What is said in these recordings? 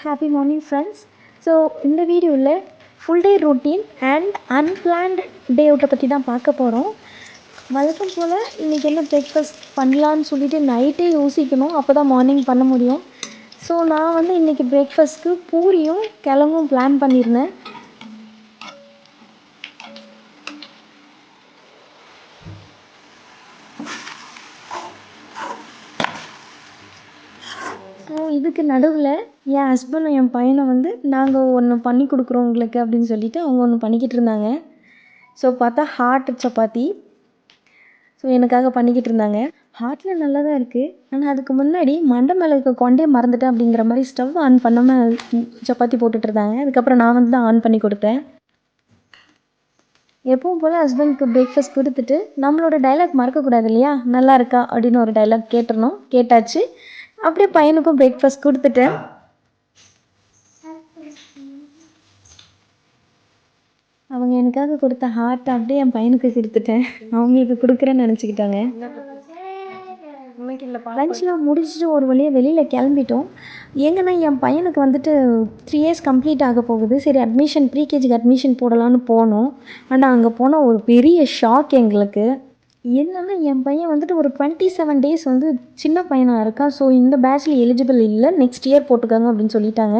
Happy morning friends. So இந்த வீடியோவில் full day routine and unplanned day அவுட்டை பற்றி தான் பார்க்க போகிறோம். வழக்கம் போல் இன்றைக்கி என்ன பிரேக்ஃபாஸ்ட் பண்ணலான்னு சொல்லிட்டு நைட்டே யோசிக்கணும், அப்போ தான் மார்னிங் பண்ண முடியும். ஸோ நான் வந்து இன்றைக்கி பிரேக்ஃபாஸ்ட்க்கு பூரியும் கிழங்கும் பிளான் பண்ணியிருந்தேன். ஸோ இதுக்கு நடுவில் என் ஹஸ்பண்டும் என் பையனை வந்து நாங்கள் ஒன்று பண்ணி கொடுக்குறோம் உங்களுக்கு அப்படின்னு சொல்லிவிட்டு அவங்க ஒன்று பண்ணிக்கிட்டு இருந்தாங்க. ஸோ பார்த்தா ஹாட் சப்பாத்தி ஸோ எனக்காக பண்ணிக்கிட்டு இருந்தாங்க. ஹாட்டில் நல்லா தான் இருக்குது, ஆனால் அதுக்கு முன்னாடி மண்டை மேலே இருக்க கொண்டே மறந்துட்டேன் அப்படிங்கிற மாதிரி ஸ்டவ் ஆன் பண்ணாமல் சப்பாத்தி போட்டுட்டு இருந்தாங்க. அதுக்கப்புறம் நான் வந்து தான் ஆன் பண்ணி கொடுத்தேன். எப்பவும் போல் ஹஸ்பண்டுக்கு பிரேக்ஃபாஸ்ட் கொடுத்துட்டு நம்மளோட டைலாக் மறக்கக்கூடாது இல்லையா, நல்லா இருக்கா அப்படின்னு ஒரு டைலாக் கேட்டுருணும். கேட்டாச்சு. அப்படியே பையனுக்கும் பிரேக்ஃபாஸ்ட் கொடுத்துட்டேன். அவங்க எனக்காக கொடுத்த ஹார்ட் அப்படியே என் பையனுக்கு கொடுத்துட்டேன். அவங்களுக்கு கொடுக்குறேன்னு நினச்சிக்கிட்டாங்க. லஞ்ச்லாம் முடிச்சுட்டு ஒரு வழியாக வெளியில் கிளம்பிட்டோம். எங்கன்னா என் பையனுக்கு வந்துட்டு 3 years கம்ப்ளீட் ஆக போகுது. சரி அட்மிஷன் ப்ரீகேஜிக்கு அட்மிஷன் போடலான்னு போனோம். ஆனால் அங்கே போனால் ஒரு பெரிய ஷாக் எங்களுக்கு. என்னன்னா என் பையன் வந்துட்டு ஒரு 27 days வந்து சின்ன பையனாக இருக்கான். ஸோ இந்த பேட்சில் எலிஜிபிள் இல்லை, நெக்ஸ்ட் இயர் போட்டுக்காங்க அப்படின்னு சொல்லிட்டாங்க.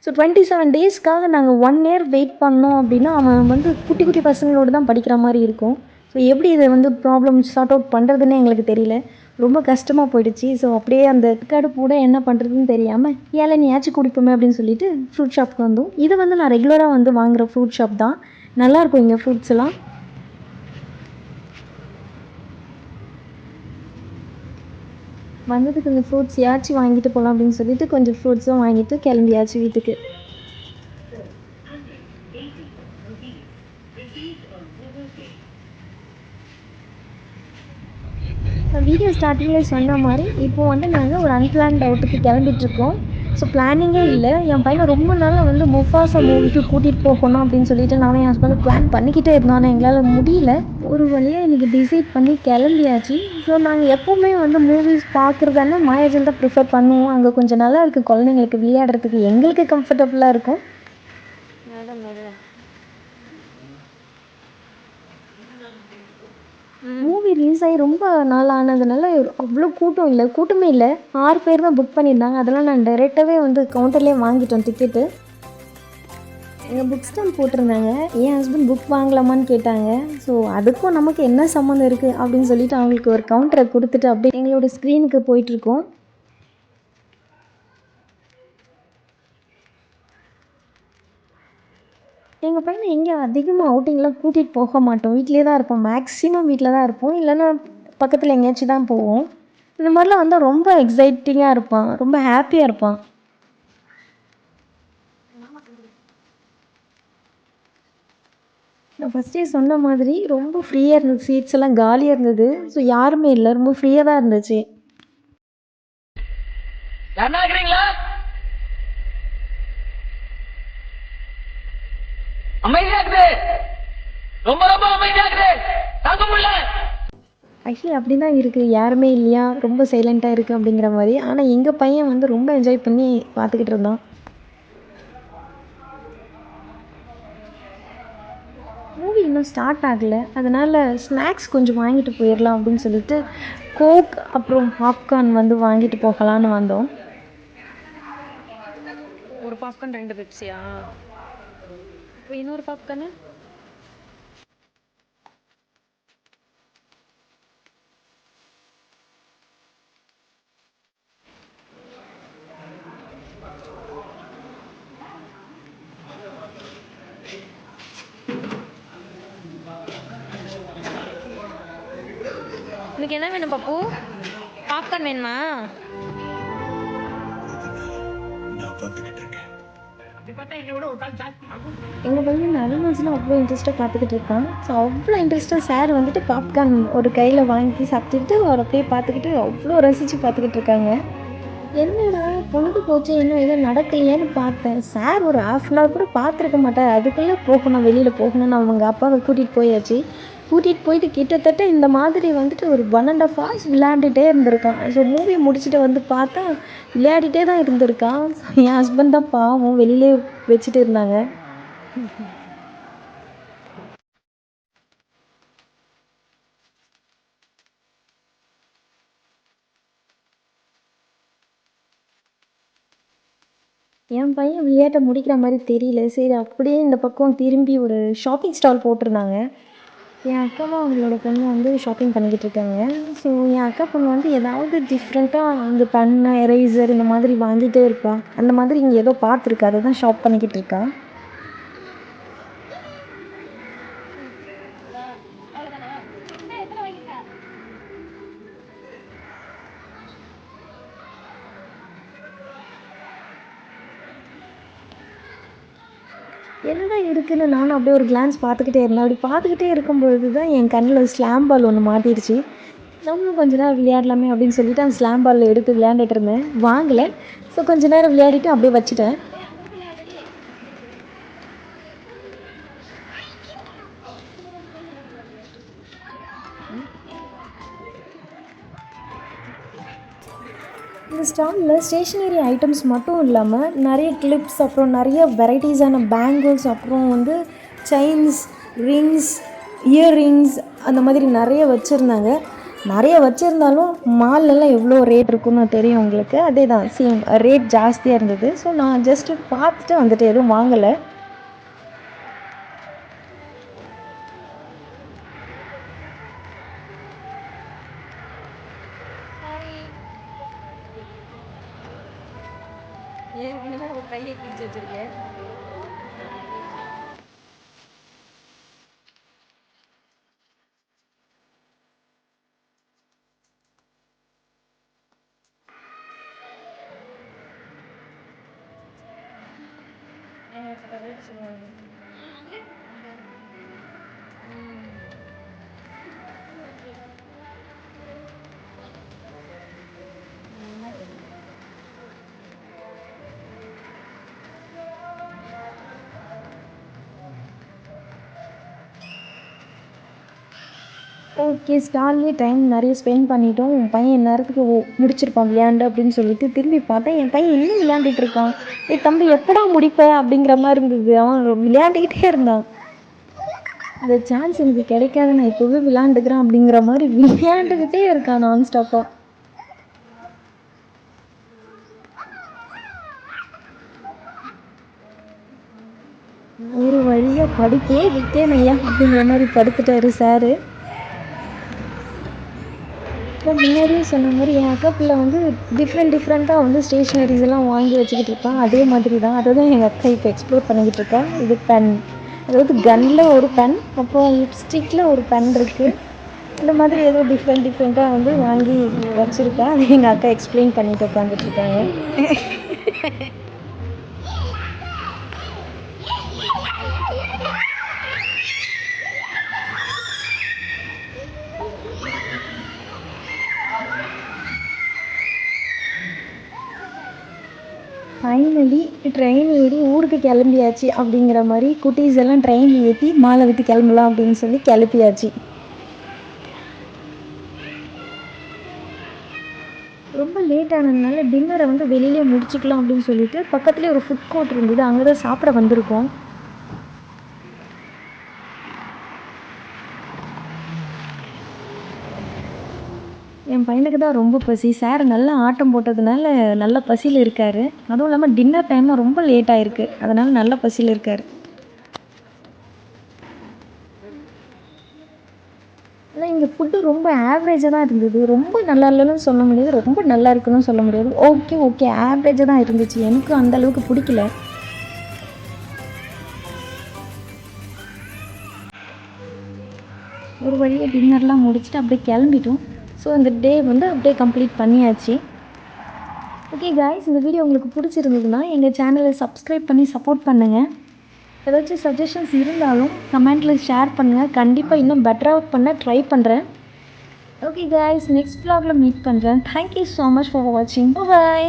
ஸோ 27 daysக்காக நாங்கள் 1 year வெயிட் பண்ணோம் அப்படின்னா அவன் வந்து குட்டி குட்டி பசங்களோடு தான் படிக்கிற மாதிரி இருக்கும். ஸோ எப்படி இதை வந்து ப்ராப்ளம் சார்ட் அவுட் பண்ணுறதுன்னு எங்களுக்கு தெரியல, ரொம்ப கஷ்டமாக போயிடுச்சு. ஸோ அப்படியே அந்த கடுப்போட என்ன பண்ணுறதுன்னு தெரியாமல் இளநியாச்சும் குடிப்போமே அப்படின்னு சொல்லிட்டு ஃப்ரூட் ஷாப்புக்கு வந்தோம். இது வந்து நான் ரெகுலராக வந்து வாங்குகிற ஃப்ரூட் ஷாப் தான். நல்லாயிருக்கும் இங்கே ஃப்ரூட்ஸ் எல்லாம். வந்ததுக்கு கொஞ்சம் ஃப்ரூட்ஸ் யாச்சும் வாங்கிட்டு போகலாம் அப்படின்னு சொல்லிட்டு கொஞ்சம் ஃப்ரூட்ஸும் வாங்கிட்டு கிளம்பியாச்சு வீட்டுக்கு. வீடியோ ஸ்டார்டிங்கில் சொன்ன மாதிரி இப்போ வந்து நாங்கள் ஒரு அன்பிளான்ட் அவுட்டுக்கு கிளம்பிட்டுருக்கோம். ஸோ பிளானிங்கே இல்லை. என் பையனை ரொம்ப நாளாக வந்து முஃபாசா மூவிக்கு கூட்டிகிட்டு போகணும் அப்படின்னு சொல்லிட்டு நானும் என் ஹஸ்பண்டும் பிளான் பண்ணிக்கிட்டே இருந்தோம். ஆனால் எங்களால் முடியல. ஒரு வழியாக இன்றைக்கி டிசைட் பண்ணி கிளம்பியாச்சு. ஸோ நாங்கள் எப்போவுமே வந்து மூவிஸ் பார்க்குறதானே மாயாஜல் தான் ப்ரிஃபர் பண்ணுவோம். அங்கே கொஞ்சம் நல்லா இருக்குது, குழந்தைங்களுக்கு விளையாடுறதுக்கு எங்களுக்கு கம்ஃபர்டபுளாக இருக்கும். மூவி ரிலீஸ் ஆகி ரொம்ப நாள் ஆனதுனால அவ்வளோ கூட்டமே இல்லை. 6 பேர் தான் புக் பண்ணியிருந்தாங்க. அதெல்லாம் நான் டைரெக்டாகவே வந்து கவுண்டர்லேயே வாங்கிட்டோம் டிக்கெட்டு. எங்கள் புக் ஸ்டால் போட்டிருந்தாங்க. என் ஹஸ்பண்ட் புக் வாங்கலாமான்னு கேட்டாங்க. ஸோ அதுக்கும் நமக்கு என்ன சம்மந்தம் இருக்குது அப்படின்னு சொல்லிட்டு அவங்களுக்கு ஒரு கவுண்டரை கொடுத்துட்டு அப்படியே எங்களோட ஸ்க்ரீனுக்கு போயிட்டுருக்கோம். எங்கள் பையனை எங்கே அதிகமாக அவுட்டிங்லாம் கூட்டிகிட்டு போக மாட்டோம். வீட்டிலே தான் இருப்போம். மேக்ஸிமம் வீட்டில் தான் இருப்போம். இல்லைன்னா பக்கத்தில் எங்கேயாச்சும் தான் போவோம். இந்த மாதிரிலாம் வந்தால் ரொம்ப எக்ஸைட்டிங்காக இருப்பான், ரொம்ப ஹாப்பியாக இருப்பான். நான் ஃபஸ்ட்டே சொன்ன மாதிரி ரொம்ப ஃப்ரீயாக இருந்தது, சீட்ஸ் எல்லாம் காலியாக இருந்தது. ஸோ யாருமே இல்லை, ரொம்ப ஃப்ரீயாக தான் இருந்துச்சு. ஆக்சுவலி அப்படி தான் இருக்குது, யாருமே இல்லையா, ரொம்ப சைலண்ட்டாக இருக்குது அப்படிங்கிற மாதிரி. ஆனால் எங்கள் பையன் வந்து ரொம்ப என்ஜாய் பண்ணி பார்த்துக்கிட்டு இருந்தான். மூவி இன்னும் ஸ்டார்ட் ஆகலை, அதனால் ஸ்நாக்ஸ் கொஞ்சம் வாங்கிட்டு போயிடலாம் அப்படின்னு சொல்லிட்டு கோக் அப்புறம் பாப்கார்ன் வந்து வாங்கிட்டு போகலான்னு வந்தோம். ஒரு பாப்கார்ன் 2 பெப்சியா? இப்போ இன்னொரு பாப்கார்னு உனக்கு என்ன வேணும் பாப்பு? பாப்கார்ன் வேணுமா? எங்கள் பையன் அனிமல்ஸ்லாம் அவ்வளோ இன்ட்ரெஸ்ட்டாக பார்த்துக்கிட்டு இருக்கான். ஸோ அவ்வளோ இன்ட்ரெஸ்ட்டாக சார் வந்துட்டு பாப்கார்ன் ஒரு கையில் வாங்கி சாப்பிட்டுட்டு அவர் அப்படியே பார்த்துக்கிட்டு அவ்வளோ ரசித்து பார்த்துக்கிட்டு இருக்காங்க. என்னடா பொழுது போச்சு இன்னும் எதுவும் நடக்கலையேன்னு பார்த்தேன். சார் ஒரு 1/2 கூட பார்த்துருக்க மாட்டார். அதுக்குள்ளே போகணும், வெளியில் போகணும்னு அவங்க அப்பாவை கூட்டிகிட்டு போயாச்சு. கூட்டிகிட்டு போயிட்டு கிட்டத்தட்ட இந்த மாதிரி வந்துட்டு ஒரு 1½ ஹவர்ஸ் விளையாண்டுட்டே இருந்திருக்கான். ஸோ மூவி முடிச்சுட்டு வந்து பார்த்தா விளையாடிட்டே தான் இருந்திருக்கான். என் ஹஸ்பண்ட் தான் பாவம் வெளியிலே வச்சுட்டு இருந்தாங்க. என் பையன் விளையாட்ட முடிக்கிற மாதிரி தெரியல. சரி அப்படியே இந்த பக்கம் திரும்பி ஒரு ஷாப்பிங் ஸ்டால் போட்டிருந்தாங்க. என் அக்காவும் அவங்களோட பொண்ணு வந்து ஷாப்பிங் பண்ணிக்கிட்டு இருக்காங்க. ஸோ என் அக்கா பொண்ணு வந்து ஏதாவது டிஃப்ரெண்ட்டாக அந்த பென்னு, எரேசர் இந்த மாதிரி வாங்கிட்டே இருப்பா. அந்த மாதிரி இங்கே ஏதோ பார்த்துருக்கா, அதை தான் ஷாப் பண்ணிக்கிட்டு இருக்கா. என்னதான் இருக்குன்னு நானும் அப்படியே ஒரு கிளான்ஸ் பார்த்துக்கிட்டே இருந்தேன். அப்படி பார்த்துக்கிட்டே இருக்கும்பொழுது தான் என் கண்ணில் ஸ்லாம் பால் ஒன்று மாட்டிடுச்சு. நம்மளும் கொஞ்ச நேரம் விளையாடலாமே அப்படின்னு சொல்லிட்டு அந்த ஸ்லாம் பால் எடுத்து விளையாண்டுட்டு இருந்தேன். வாங்கலை. ஸோ கொஞ்ச நேரம் விளையாடிட்டு அப்படியே வச்சுட்டேன். இந்த ஸ்டாலில் ஸ்டேஷ்னரி ஐட்டம்ஸ் மட்டும் இல்லாமல் நிறைய கிளிப்ஸ், அப்புறம் நிறைய வெரைட்டிஸான பேங்கிள்ஸ், அப்புறம் வந்து செயின்ஸ், ரிங்ஸ், இயர்ரிங்ஸ் அந்த மாதிரி நிறைய வச்சுருந்தாங்க. நிறைய வச்சுருந்தாலும் மால்லலாம் எவ்வளோ ரேட் இருக்குன்னு தெரியும் உங்களுக்கு. அதே தான் சேம் ரேட் ஜாஸ்தியாக இருந்தது. ஸோ நான் ஜஸ்ட்டு பார்த்துட்டு வந்துட்டு எதுவும் வாங்கலை. ஒரு கையை கிழிச்சு வச்சிருக்கேன். ஓகே, ஸ்டால்லே டைம் நிறைய ஸ்பெண்ட் பண்ணிட்டோம். என் பையன் இந்நேரத்துக்கு முடிச்சிருப்பான் விளையாண்டு அப்படின்னு சொல்லிட்டு திரும்பி பார்த்தேன். என் பையன் இன்னும் விளையாண்டுட்டு இருக்கான். தம்பி எப்படா முடிப்ப அப்படிங்கிற மாதிரி இருந்தது. அவன் விளையாண்டுக்கிட்டே இருந்தான். அந்த சான்ஸ் எனக்கு கிடைக்காது, நான் இப்போவே விளையாண்டுக்கிறேன் அப்படிங்கிற மாதிரி விளையாண்டுக்கிட்டே இருக்கான் நான் ஸ்டாப்பாக. ஒரு வழியாக படிப்பே விட்டேன் ஐயா அப்படிங்கிற மாதிரி படுத்துட்டாரு சாரு. இப்போ முன்னாடியே சொன்ன மாதிரி என் அக்கா பிள்ளை வந்து டிஃப்ரெண்ட்டாக வந்து ஸ்டேஷ்னரிஸ் எல்லாம் வாங்கி வச்சுக்கிட்டு இருப்பான். அதே மாதிரி தான் அதை தான் எங்கள் அக்கா இப்போ எக்ஸ்ப்ளோர் பண்ணிக்கிட்டு இருக்கா. இது பென், அதாவது கன்னில் ஒரு பென், அப்புறம் லிப்ஸ்டிக்கில் ஒரு பென் இருக்குது. இந்த மாதிரி ஏதோ டிஃப்ரெண்ட்டாக வந்து வாங்கி வச்சுருக்கா. அது எங்கள் அக்கா எக்ஸ்பிளைன் பண்ணிட்டு உட்காந்துட்ருக்காங்க. ஃபைனலி ட்ரெயின் ஏறி ஊருக்கு கிளம்பியாச்சு அப்படிங்கிற மாதிரி குட்டீஸ் எல்லாம் ட்ரெயின் ஏற்றி மாலை விட்டு கிளம்பலாம் அப்படின்னு சொல்லி கிளப்பியாச்சு. ரொம்ப லேட் ஆனதுனால டின்னரை வந்து வெளியிலே முடிச்சுக்கலாம் அப்படின்னு சொல்லிட்டு பக்கத்துலேயே ஒரு ஃபுட் கோர்ட் இருந்தது, அங்கே தான் சாப்பிட வந்திருக்கோம். என் பையனுக்கு தான் ரொம்ப பசி. சார் நல்லா ஆட்டம் போட்டதுனால நல்ல பசியில் இருக்கார். அதுவும் இல்லாமல் டின்னர் டைமும் ரொம்ப லேட் ஆகிருக்கு, அதனால் நல்ல பசியில் இருக்கார். ஆனால் இங்கே ஃபுட்டு ரொம்ப ஆவரேஜாக தான் இருந்தது. ரொம்ப நல்லா இல்லைன்னு சொல்ல முடியாது, ரொம்ப நல்லா இருக்குன்னு சொல்ல முடியாது. ஓகே ஆவரேஜாக தான் இருந்துச்சு. எனக்கு அந்த அளவுக்கு பிடிக்கல. ஒரு வழியாக டின்னர்லாம் முடிச்சுட்டு அப்படியே கிளம்பிட்டோம். ஸோ இந்த டே வந்து அப்படியே கம்ப்ளீட் பண்ணியாச்சு. ஓகே காய்ஸ், இந்த வீடியோ உங்களுக்கு பிடிச்சிருந்ததுன்னா எங்கள் சேனலை சப்ஸ்கிரைப் பண்ணி சப்போர்ட் பண்ணுங்கள். ஏதாச்சும் சஜஷன்ஸ் இருந்தாலும் கமெண்ட்டில் ஷேர் பண்ணுங்கள். கண்டிப்பாக இன்னும் பெட்டராக பண்ண ட்ரை பண்ணுறேன். ஓகே கைஸ், நெக்ஸ்ட் vlogல மீட் பண்ணுறேன். தேங்க்யூ ஸோ மச் ஃபார் வாட்சிங். பாய்.